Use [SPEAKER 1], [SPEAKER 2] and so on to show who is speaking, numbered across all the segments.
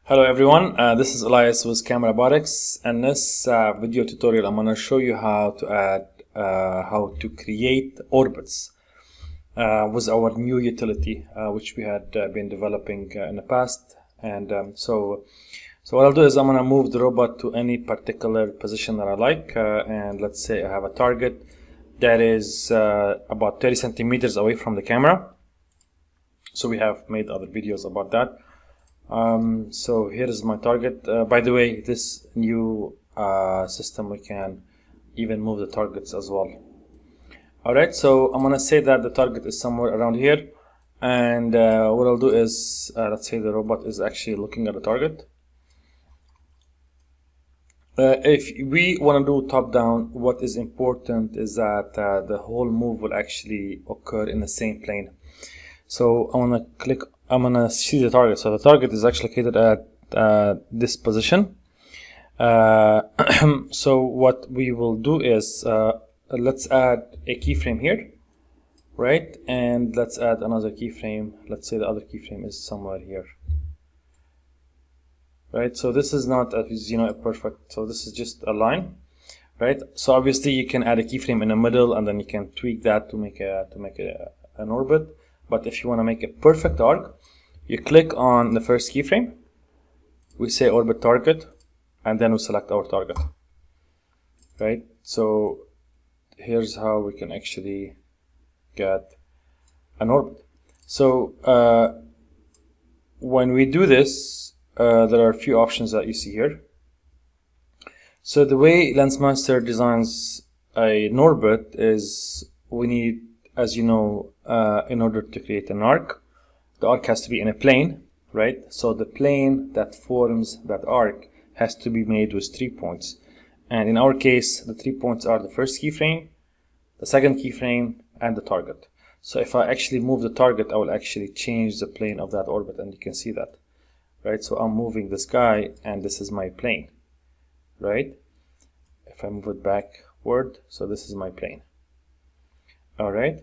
[SPEAKER 1] Hello everyone, this is Elias with Camera Robotics, and this video tutorial I'm going to show you how to create orbits with our new utility which we had been developing in the past. And so what I'll do is I'm going to move the robot to any particular position that I like, and let's say I have a target that is about 30 centimeters away from the camera. So we have made other videos about that. So here is my target. By the way, this new system, we can even move the targets as well. Alright, so I'm gonna say that the target is somewhere around here, and what I'll do is let's say the robot is actually looking at the target. If we want to do top down, what is important is that the whole move will actually occur in the same plane. So I'm gonna see the target. So the target is actually located at this position. So what we will do is let's add a keyframe here, right? And let's add another keyframe. Let's say the other keyframe is somewhere here, right? So this is not a perfect. So this is just a line, right? So obviously you can add a keyframe in the middle, and then you can tweak that to make an orbit. But if you want to make a perfect arc, you click on the first keyframe, we say orbit target, and then we select our target, right? So here's how we can actually get an orbit. So when we do this, there are a few options that you see here. So the way Lensmaster designs an orbit is we need, as you know, in order to create an arc, the arc has to be in a plane, right? So the plane that forms that arc has to be made with 3 points. And in our case, the 3 points are the first keyframe, the second keyframe, and the target. So if I actually move the target, I will actually change the plane of that orbit, and you can see that, right? So I'm moving this guy, and this is my plane, right? If I move it backward, so this is my plane. All right.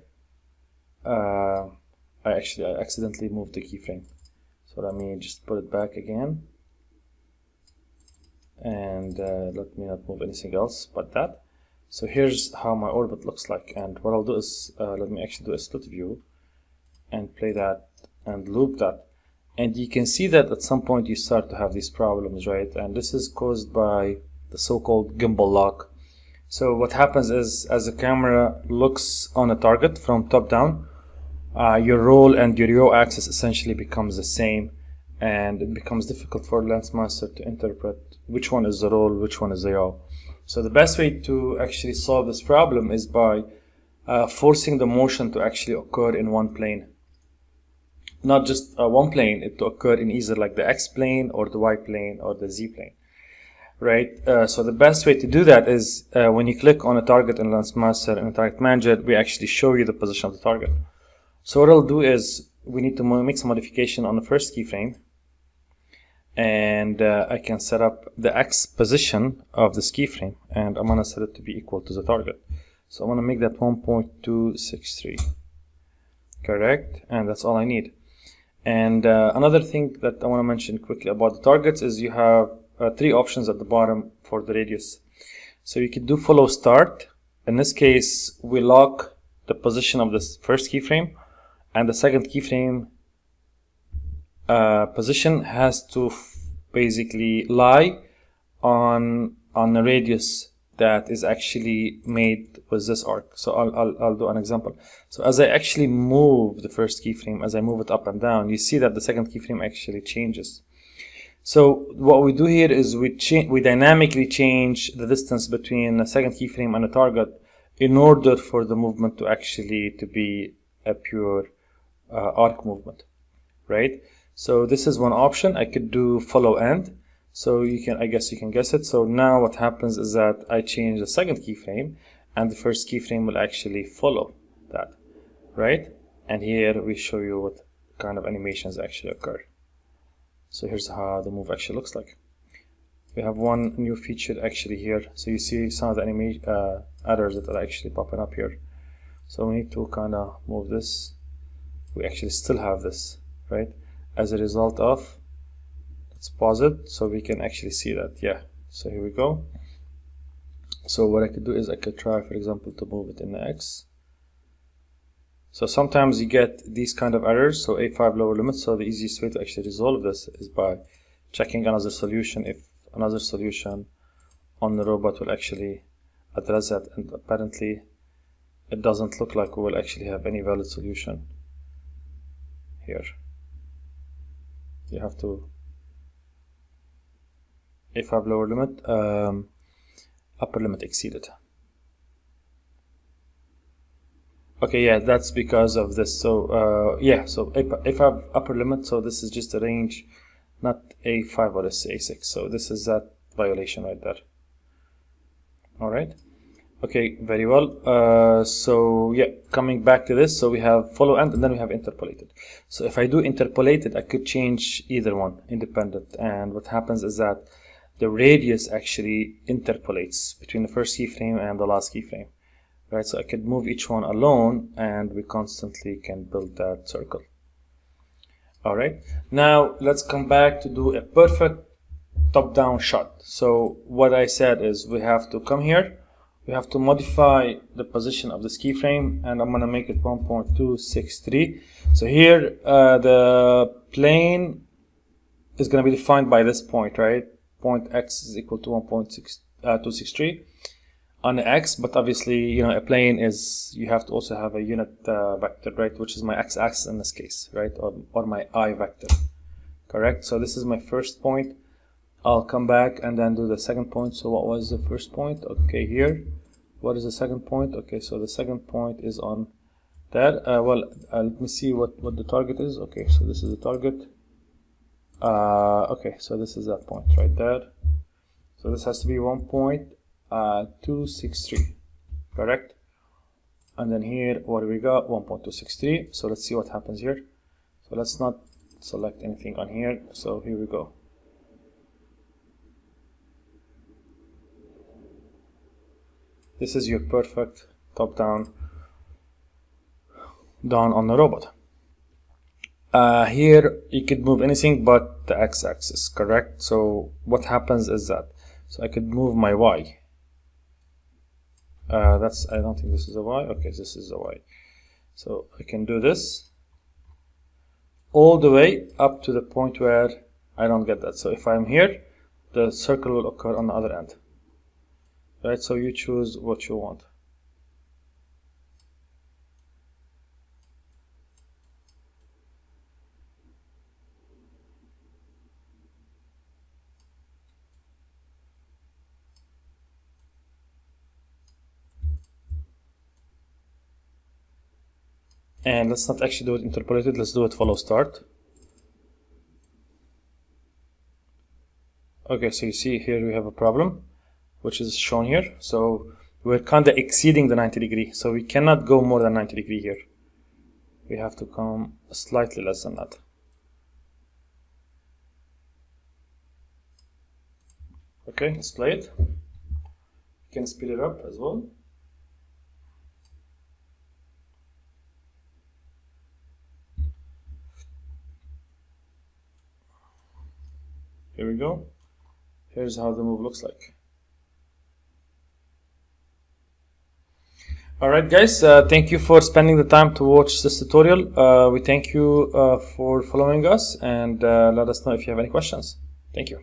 [SPEAKER 1] I accidentally moved the keyframe, so let me just put it back again, and let me not move anything else but that. So here's how my orbit looks like, and what I'll do is let me actually do a split view and play that and loop that, and you can see that at some point you start to have these problems, right? And this is caused by the so-called gimbal lock. So what happens is, as the camera looks on a target from top down, your roll and your yaw axis essentially becomes the same, and it becomes difficult for Lensmaster to interpret which one is the roll, which one is the yaw. So the best way to actually solve this problem is by forcing the motion to actually occur in one plane. Not just one plane, it to occur in either like the X plane or the Y plane or the Z plane. Right, so the best way to do that is when you click on a target in Lensmaster in the Target Manager, we actually show you the position of the target. So what I'll do is we need to make some modification on the first keyframe, and I can set up the X position of this keyframe, and I'm gonna set it to be equal to the target. So I'm gonna make that 1.263, correct, and that's all I need. And another thing that I want to mention quickly about the targets is you have 3 options at the bottom for the radius. So you can do follow start. In this case, we lock the position of this first keyframe, and the second keyframe position has to basically lie on a radius that is actually made with this arc. So I'll do an example. So as I actually move the first keyframe, as I move it up and down, you see that the second keyframe actually changes. So what we do here is we dynamically change the distance between the second keyframe and the target in order for the movement to actually be a pure arc movement, right? So this is one option. I could do follow end. So I guess you can guess it. So now what happens is that I change the second keyframe, and the first keyframe will actually follow that, right? And here we show you what kind of animations actually occur. So here's how the move actually looks like. We have one new feature actually here. So you see some of the animation errors that are actually popping up here. So we need to kind of move this. We actually still have this, right? As a result of Let's pause it so we can actually see that. Yeah, so here we go. So what I could do is I could try, for example, to move it in the X. So sometimes you get these kind of errors, so A5 lower limit. So the easiest way to actually resolve this is by checking another solution, if another solution on the robot will actually address that, and apparently it doesn't look like we will actually have any valid solution here. You have to A5 lower limit, upper limit exceeded. Okay, yeah, that's because of this. So yeah, so A5 upper limit, so this is just a range, not A5 or A6. So this is that violation right there. All right. Okay, very well. So yeah, coming back to this, so we have follow end and then we have interpolated. So if I do interpolated, I could change either one independent, and what happens is that the radius actually interpolates between the first keyframe and the last keyframe, right? So I could move each one alone and we constantly can build that circle. All right, now let's come back to do a perfect top-down shot. So what I said is we have to come here, we have to modify the position of this keyframe, and I'm gonna make it 1.263. So here the plane is gonna be defined by this point, right? Point X is equal to 1.263 on the X, but obviously, you know, a plane is, you have to also have a unit vector, right? Which is my X-axis in this case, right? Or my I vector, correct? So this is my first point. I'll come back and then do the second point. So what was the first point? Okay, here. What is the second point? Okay, so the second point is on that. Let me see what the target is. Okay, so this is the target. Okay, so this is that point right there. So this has to be 1.263, correct? And then here, what do we got? 1.263. So let's see what happens here. So let's not select anything on here. So here we go. This is your perfect top-down down on the robot. Here you could move anything but the X-axis, correct? So what happens is that, so I could move my Y. I don't think this is a Y. Okay, this is a Y. So I can do this all the way up to the point where I don't get that. So if I'm here, the circle will occur on the other end. Right, so you choose what you want. And let's not actually do it interpolated, let's do it follow start. Okay, so you see here we have a problem, which is shown here. So we're kind of exceeding the 90 degree. So we cannot go more than 90 degree here. We have to come slightly less than that. Okay, let's play it. You can speed it up as well. Here we go. Here's how the move looks like. Alright guys, thank you for spending the time to watch this tutorial. We thank you for following us, and let us know if you have any questions. Thank you.